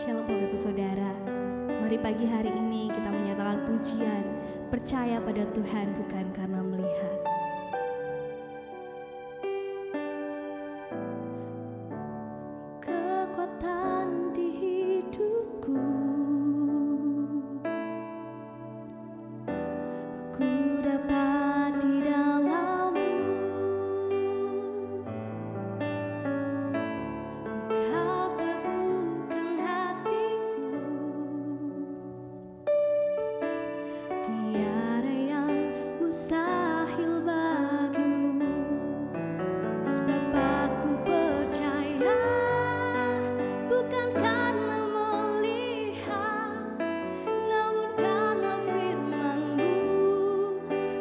Shalom Bapak Ibu Saudara. Mari pagi hari ini kita menyatakan pujian, percaya pada Tuhan bukan karena melihat. Kekuatan di hidupku, ku dapat di dalam-Mu. Kau teguhkan hatiku, tiada yang mustahil bagimu. Sebab aku percaya bukan karena melihat, namun karena firman-Mu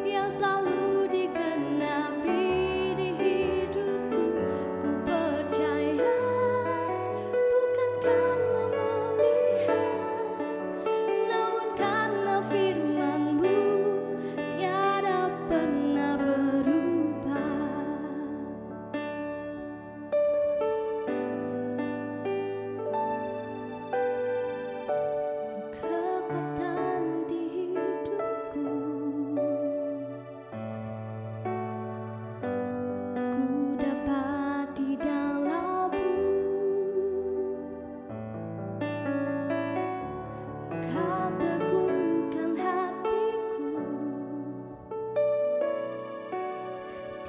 yang selalu digenapi di hidupku. Ku percaya bukan karena melihat, namun karena firman-Mu tiada pernah berubah. Kekuatan di hidupku, ku dapat di dalam-Mu. Kau teguhkan hatiku,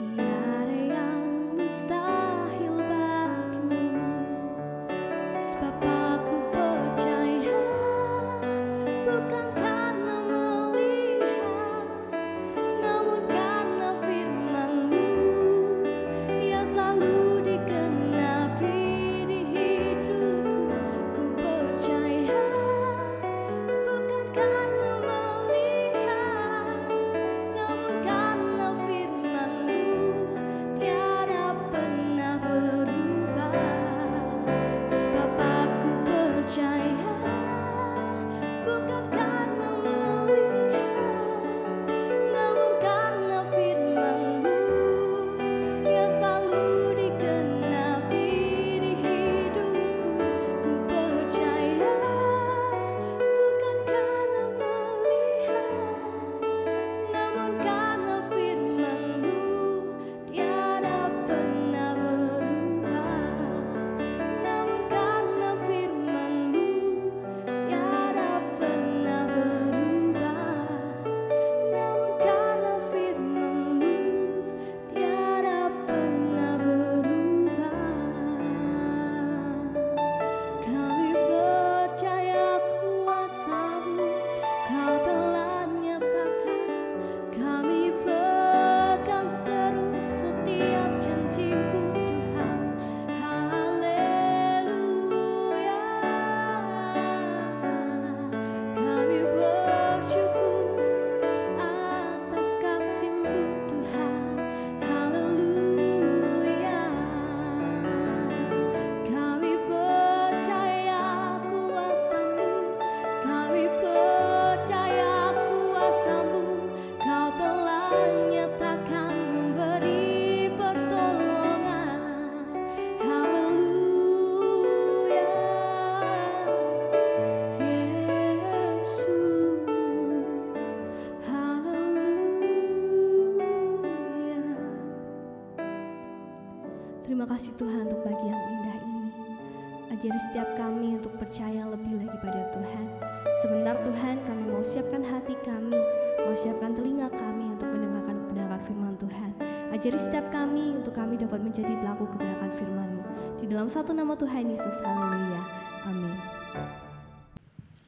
tiada yang mustahil bagimu. Sebab aku percaya bukan karena melihat, namun karena firman-Mu yang selalu digenapi di hidupku. Ku percaya bukan karena melihat, namun karena firman-Mu tiada pernah berubah. Sebab aku percaya bukan karena melihat, namun karena firman-Mu yang selalu digenapi di hidupku. Ku percaya bukan karena melihat, namun karena firman-Mu tiada pernah berubah. Namun karena firman-Mu tiada pernah berubah. Namun karena firman-Mu tiada pernah berubah. Kami percaya kuasa-Mu, Kau telah nyatakan. Kami pegang terus setiap janji-Mu Tuhan. Haleluya. Kami bersyukur atas kasih-Mu Tuhan. Haleluya. Kami percaya kuasa-Mu, kami percaya kuasa-Mu. Kau telah nyatakan memberi pertolongan. Haleluya. Yesus. Haleluya. Terima kasih Tuhan untuk pagi yang indah ini. Ajari setiap kami untuk percaya lebih lagi pada Tuhan. Sebentar Tuhan, kami mau siapkan hati kami, mau siapkan telinga kami untuk mendengarkan kebenaran firman Tuhan. Ajari setiap kami untuk kami dapat menjadi pelaku kebenaran firman-Mu. Di dalam satu nama Tuhan Yesus, haleluya. Amin.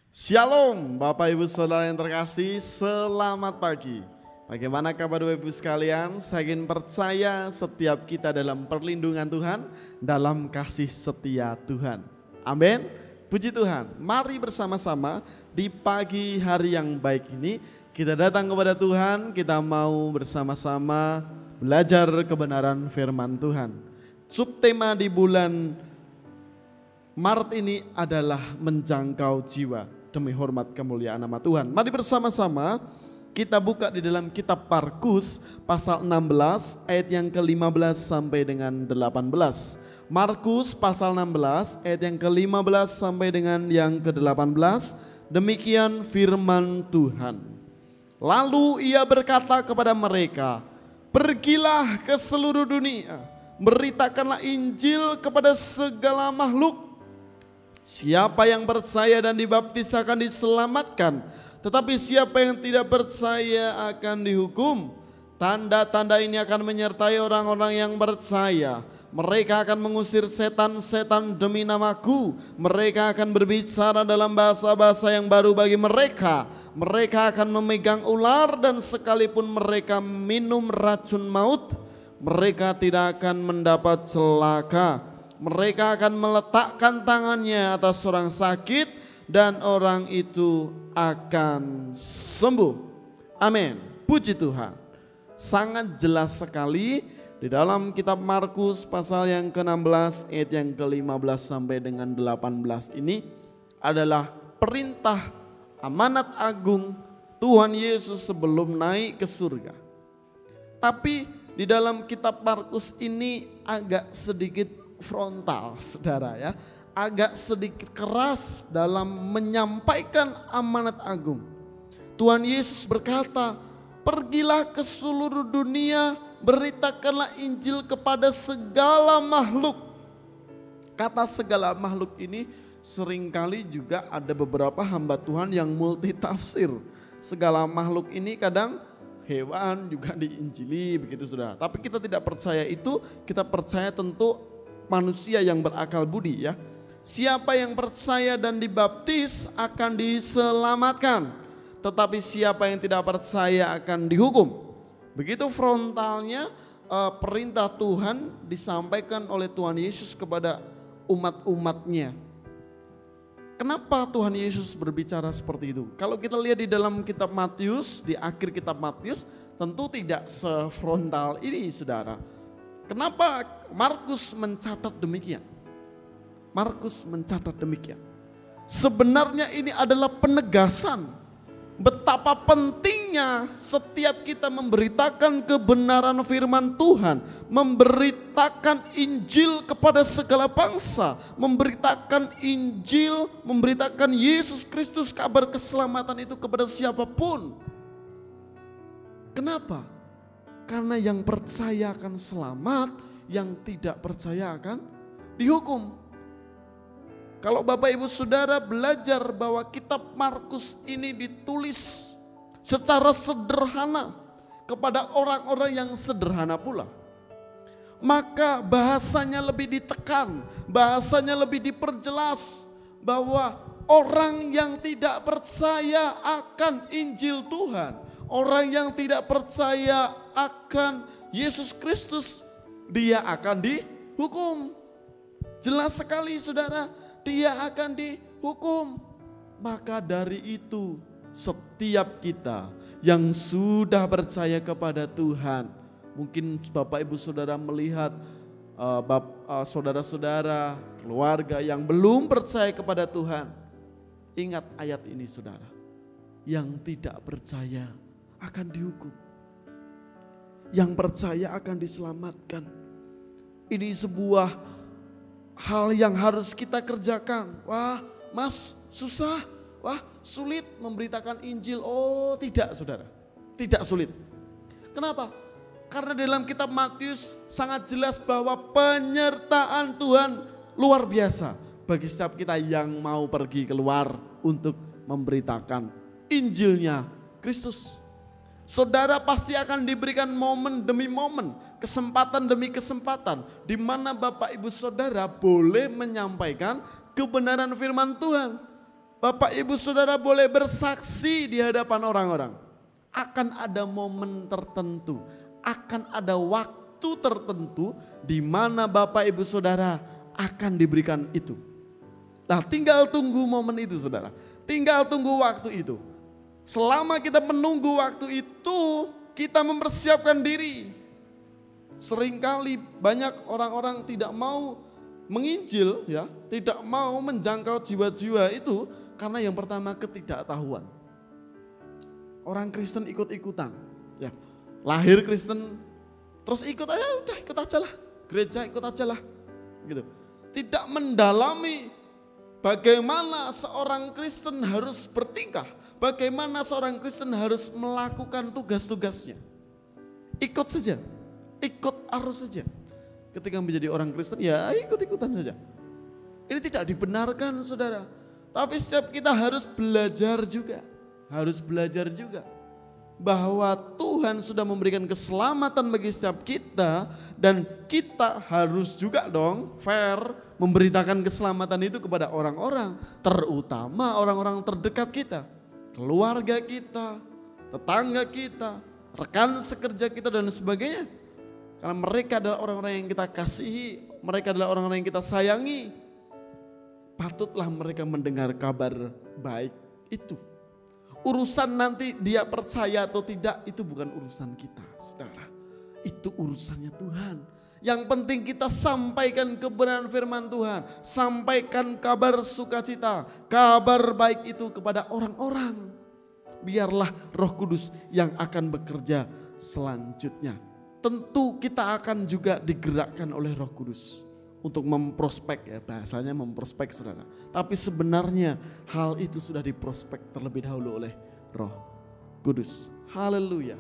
Shalom Bapak Ibu Saudara yang terkasih, selamat pagi. Bagaimana kabar Bapak Ibu sekalian? Saya ingin percaya setiap kita dalam perlindungan Tuhan, dalam kasih setia Tuhan. Amin. Puji Tuhan. Mari bersama-sama di pagi hari yang baik ini kita datang kepada Tuhan, kita mau bersama-sama belajar kebenaran firman Tuhan. Subtema di bulan Maret ini adalah menjangkau jiwa demi hormat kemuliaan nama Tuhan. Mari bersama-sama kita buka di dalam kitab Markus pasal 16 ayat yang ke-15 sampai dengan 18. Markus pasal 16 ayat yang ke-15 sampai dengan yang ke-18. Demikian firman Tuhan. Lalu ia berkata kepada mereka, pergilah ke seluruh dunia, beritakanlah Injil kepada segala makhluk. Siapa yang percaya dan dibaptis akan diselamatkan, tetapi siapa yang tidak percaya akan dihukum. Tanda-tanda ini akan menyertai orang-orang yang percaya. Mereka akan mengusir setan-setan demi namaku. Mereka akan berbicara dalam bahasa-bahasa yang baru bagi mereka. Mereka akan memegang ular, dan sekalipun mereka minum racun maut, mereka tidak akan mendapat celaka. Mereka akan meletakkan tangannya atas orang sakit dan orang itu akan sembuh. Amin. Puji Tuhan. Sangat jelas sekali di dalam kitab Markus pasal yang ke-16 ayat yang ke-15 sampai dengan 18 ini adalah perintah amanat agung Tuhan Yesus sebelum naik ke surga. Tapi di dalam kitab Markus ini agak sedikit frontal, saudara ya, agak sedikit keras dalam menyampaikan amanat agung. Tuhan Yesus berkata, pergilah ke seluruh dunia, beritakanlah Injil kepada segala makhluk. Kata segala makhluk ini seringkali juga ada beberapa hamba Tuhan yang multi tafsir. Segala makhluk ini kadang hewan juga diinjili begitu saudara. Tapi kita tidak percaya itu, kita percaya tentu manusia yang berakal budi ya. Siapa yang percaya dan dibaptis akan diselamatkan, tetapi siapa yang tidak percaya akan dihukum. Begitu frontalnya perintah Tuhan disampaikan oleh Tuhan Yesus kepada umat-umatnya. Kenapa Tuhan Yesus berbicara seperti itu? Kalau kita lihat di dalam kitab Matius, di akhir kitab Matius, tentu tidak sefrontal ini saudara. Kenapa Markus mencatat demikian? Markus mencatat demikian. Sebenarnya ini adalah penegasan betapa pentingnya setiap kita memberitakan kebenaran firman Tuhan, memberitakan Injil kepada segala bangsa, memberitakan Injil, memberitakan Yesus Kristus, kabar keselamatan itu kepada siapapun. Kenapa? Karena yang percaya akan selamat, yang tidak percaya akan dihukum. Kalau Bapak Ibu Saudara belajar bahwa kitab Markus ini ditulis secara sederhana kepada orang-orang yang sederhana pula, maka bahasanya lebih ditekan, bahasanya lebih diperjelas bahwa orang yang tidak percaya akan Injil Tuhan, orang yang tidak percaya akan Yesus Kristus, dia akan dihukum. Jelas sekali saudara, dia akan dihukum. Maka dari itu setiap kita yang sudah percaya kepada Tuhan, mungkin Bapak Ibu Saudara melihat saudara-saudara, keluarga yang belum percaya kepada Tuhan, ingat ayat ini saudara, yang tidak percaya akan dihukum, yang percaya akan diselamatkan. Ini sebuah hal yang harus kita kerjakan. Wah mas susah, wah sulit memberitakan Injil. Oh tidak saudara, tidak sulit. Kenapa? Karena dalam kitab Matius sangat jelas bahwa penyertaan Tuhan luar biasa bagi setiap kita yang mau pergi keluar untuk memberitakan Injilnya Kristus. Saudara pasti akan diberikan momen demi momen, kesempatan demi kesempatan, di mana Bapak Ibu Saudara boleh menyampaikan kebenaran firman Tuhan. Bapak Ibu Saudara boleh bersaksi di hadapan orang-orang. Akan ada momen tertentu, akan ada waktu tertentu di mana Bapak Ibu Saudara akan diberikan itu. Nah, tinggal tunggu momen itu saudara, tinggal tunggu waktu itu. Selama kita menunggu waktu itu, kita mempersiapkan diri. Seringkali banyak orang-orang tidak mau menginjil, ya, tidak mau menjangkau jiwa-jiwa itu karena yang pertama ketidaktahuan. Orang Kristen ikut-ikutan, ya, lahir Kristen, terus ikut aja, udah ikut aja lah, gereja ikut aja lah. gitu. Tidak mendalami bagaimana seorang Kristen harus bertingkah, bagaimana seorang Kristen harus melakukan tugas-tugasnya. Ikut saja, ikut arus saja. Ketika menjadi orang Kristen ya ikut-ikutan saja. Ini tidak dibenarkan saudara. Tapi setiap kita harus belajar juga. Harus belajar juga. Bahwa Tuhan sudah memberikan keselamatan bagi setiap kita. Dan kita harus juga dong fair memberitakan keselamatan itu kepada orang-orang. Terutama orang-orang terdekat kita. Keluarga kita, tetangga kita, rekan sekerja kita dan sebagainya. Karena mereka adalah orang-orang yang kita kasihi, mereka adalah orang-orang yang kita sayangi. Patutlah mereka mendengar kabar baik itu. Urusan nanti dia percaya atau tidak itu bukan urusan kita, saudara. Itu urusannya Tuhan. Yang penting kita sampaikan kebenaran firman Tuhan, sampaikan kabar sukacita, kabar baik itu kepada orang-orang. Biarlah Roh Kudus yang akan bekerja selanjutnya. Tentu kita akan juga digerakkan oleh Roh Kudus untuk memprospek, ya bahasanya memprospek saudara. Tapi sebenarnya hal itu sudah diprospek terlebih dahulu oleh Roh Kudus. Haleluya.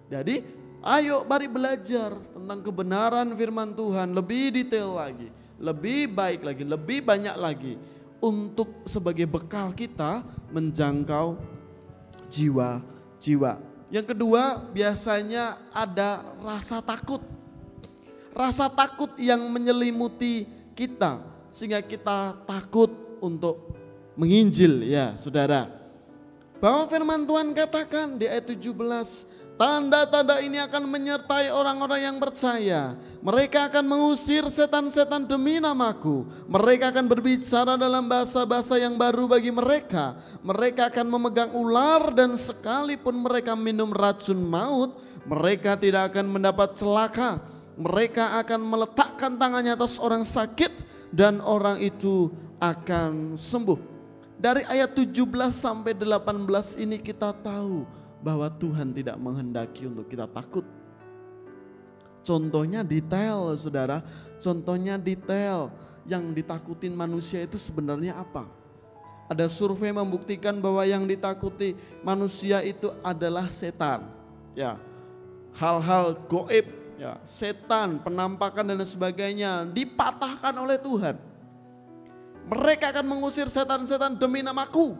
Jadi ayo mari belajar tentang kebenaran firman Tuhan lebih detail lagi, lebih baik lagi, lebih banyak lagi. Untuk sebagai bekal kita menjangkau jiwa-jiwa. Yang kedua biasanya ada rasa takut. Rasa takut yang menyelimuti kita sehingga kita takut untuk menginjil ya saudara. Bahwa firman Tuhan katakan di ayat 17, tanda-tanda ini akan menyertai orang-orang yang percaya. Mereka akan mengusir setan-setan demi namaku. Mereka akan berbicara dalam bahasa-bahasa yang baru bagi mereka. Mereka akan memegang ular dan sekalipun mereka minum racun maut, mereka tidak akan mendapat celaka. Mereka akan meletakkan tangannya atas orang sakit dan orang itu akan sembuh. Dari ayat 17 sampai 18 ini kita tahu bahwa Tuhan tidak menghendaki untuk kita takut. Contohnya detail saudara, contohnya detail yang ditakutin manusia itu sebenarnya apa? Ada survei membuktikan bahwa yang ditakuti manusia itu adalah setan. Ya, hal-hal goib, ya, setan, penampakan dan sebagainya dipatahkan oleh Tuhan. Mereka akan mengusir setan-setan demi namaku.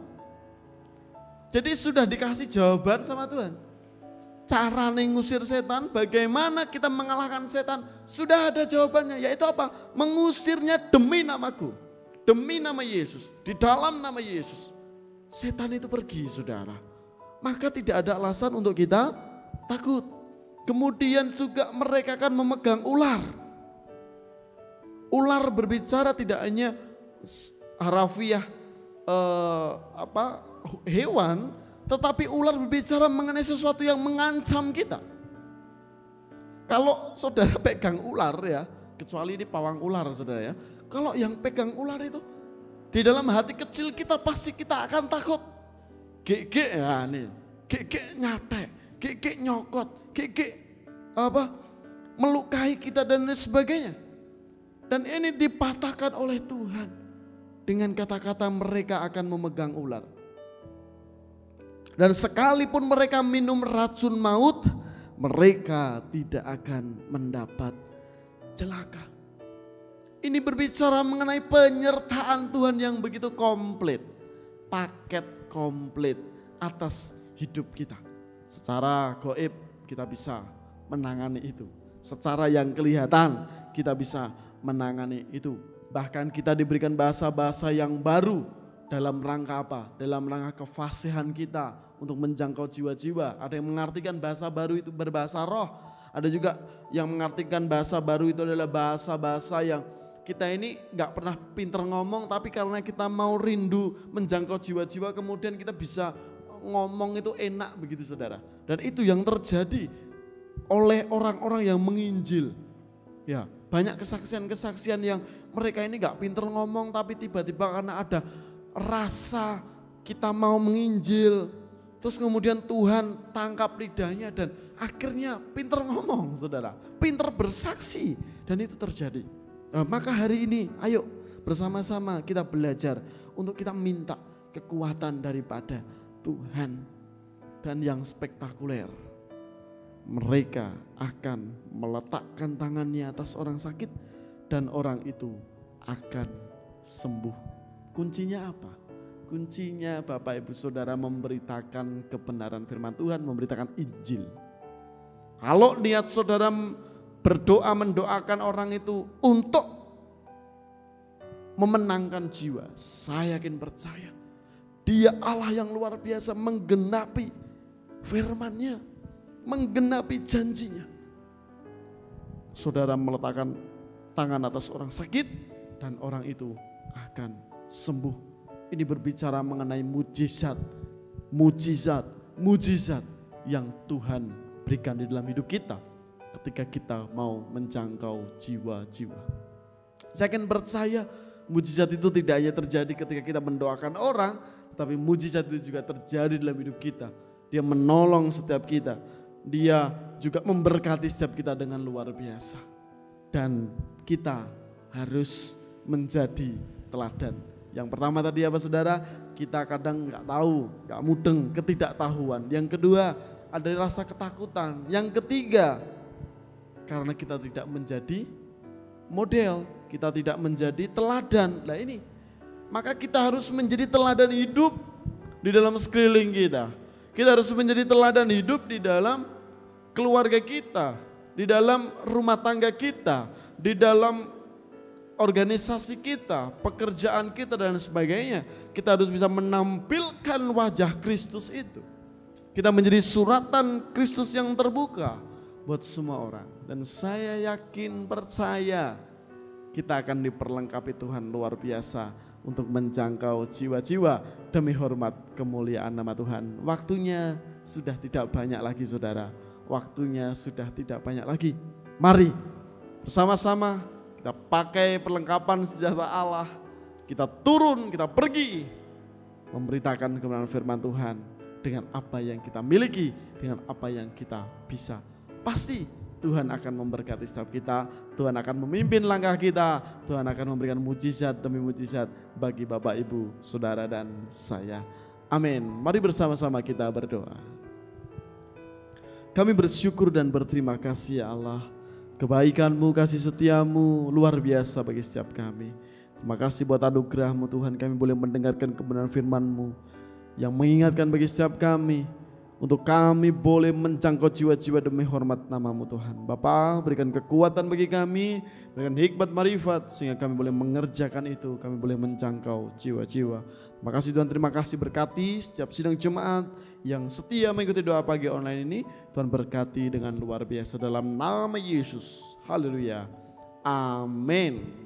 Jadi sudah dikasih jawaban sama Tuhan. Cara ngusir setan, bagaimana kita mengalahkan setan, sudah ada jawabannya, yaitu apa? Mengusirnya demi namaku, demi nama Yesus, di dalam nama Yesus. Setan itu pergi saudara, maka tidak ada alasan untuk kita takut. Kemudian juga mereka akan memegang ular. Ular berbicara tidak hanya harafiah hewan, tetapi ular berbicara mengenai sesuatu yang mengancam kita. Kalau saudara pegang ular ya, kecuali ini pawang ular saudara ya. Kalau yang pegang ular itu di dalam hati kecil kita pasti kita akan takut. Gek ya nih, gek nyatek, gek nyokot, gek melukai kita dan sebagainya. Dan ini dipatahkan oleh Tuhan dengan kata-kata mereka akan memegang ular. Dan sekalipun mereka minum racun maut, mereka tidak akan mendapat celaka. Ini berbicara mengenai penyertaan Tuhan yang begitu komplit. Paket komplit atas hidup kita. Secara gaib kita bisa menangani itu. Secara yang kelihatan kita bisa menangani itu. Bahkan kita diberikan bahasa-bahasa yang baru. Dalam rangka apa? Dalam rangka kefasihan kita untuk menjangkau jiwa-jiwa. Ada yang mengartikan bahasa baru itu berbahasa roh. Ada juga yang mengartikan bahasa baru itu adalah bahasa-bahasa yang kita ini gak pernah pinter ngomong, tapi karena kita mau rindu menjangkau jiwa-jiwa, kemudian kita bisa ngomong itu enak begitu saudara. Dan itu yang terjadi oleh orang-orang yang menginjil. Ya, banyak kesaksian-kesaksian yang mereka ini gak pinter ngomong, tapi tiba-tiba karena ada rasa kita mau menginjil, terus kemudian Tuhan tangkap lidahnya dan akhirnya pinter ngomong saudara, pinter bersaksi, dan itu terjadi. Maka hari ini ayo bersama-sama kita belajar untuk kita minta kekuatan daripada Tuhan. Dan yang spektakuler, mereka akan meletakkan tangannya atas orang sakit dan orang itu akan sembuh. Kuncinya apa? Kuncinya Bapak Ibu Saudara memberitakan kebenaran firman Tuhan, memberitakan Injil. Kalau niat saudara berdoa mendoakan orang itu untuk memenangkan jiwa, saya yakin percaya Dia Allah yang luar biasa menggenapi firman-Nya, menggenapi janjinya. Saudara meletakkan tangan atas orang sakit dan orang itu akan sembuh. Ini berbicara mengenai mujizat, mujizat yang Tuhan berikan di dalam hidup kita ketika kita mau menjangkau jiwa-jiwa. Saya akan percaya mujizat itu tidak hanya terjadi ketika kita mendoakan orang, tapi mujizat itu juga terjadi dalam hidup kita. Dia menolong setiap kita. Dia juga memberkati setiap kita dengan luar biasa. Dan kita harus menjadi teladan. Yang pertama tadi apa saudara? Kita kadang nggak tahu, nggak mudeng, ketidaktahuan. Yang kedua ada rasa ketakutan. Yang ketiga karena kita tidak menjadi model, kita tidak menjadi teladan. Nah ini, maka kita harus menjadi teladan hidup di dalam sekeliling kita. Kita harus menjadi teladan hidup di dalam keluarga kita, di dalam rumah tangga kita, di dalam organisasi kita, pekerjaan kita dan sebagainya. Kita harus bisa menampilkan wajah Kristus itu. Kita menjadi suratan Kristus yang terbuka buat semua orang. Dan saya yakin percaya kita akan diperlengkapi Tuhan luar biasa untuk menjangkau jiwa-jiwa demi hormat kemuliaan nama Tuhan. Waktunya sudah tidak banyak lagi saudara. Waktunya sudah tidak banyak lagi. Mari bersama-sama kita pakai perlengkapan senjata Allah. Kita turun, kita pergi memberitakan kebenaran firman Tuhan dengan apa yang kita miliki, dengan apa yang kita bisa. Pasti Tuhan akan memberkati setiap kita, Tuhan akan memimpin langkah kita, Tuhan akan memberikan mujizat demi mujizat bagi Bapak, Ibu, Saudara dan saya. Amin. Mari bersama-sama kita berdoa. Kami bersyukur dan berterima kasih ya Allah. Kebaikan-Mu, kasih setia-Mu luar biasa bagi setiap kami. Terima kasih buat anugerah-Mu Tuhan, kami boleh mendengarkan kebenaran firman-Mu yang mengingatkan bagi setiap kami untuk kami boleh menjangkau jiwa-jiwa demi hormat nama-Mu Tuhan. Bapa, berikan kekuatan bagi kami, berikan hikmat marifat sehingga kami boleh mengerjakan itu, kami boleh menjangkau jiwa-jiwa. Terima kasih Tuhan, terima kasih, berkati setiap sidang jemaat yang setia mengikuti doa pagi online ini. Tuhan berkati dengan luar biasa dalam nama Yesus. Haleluya. Amin.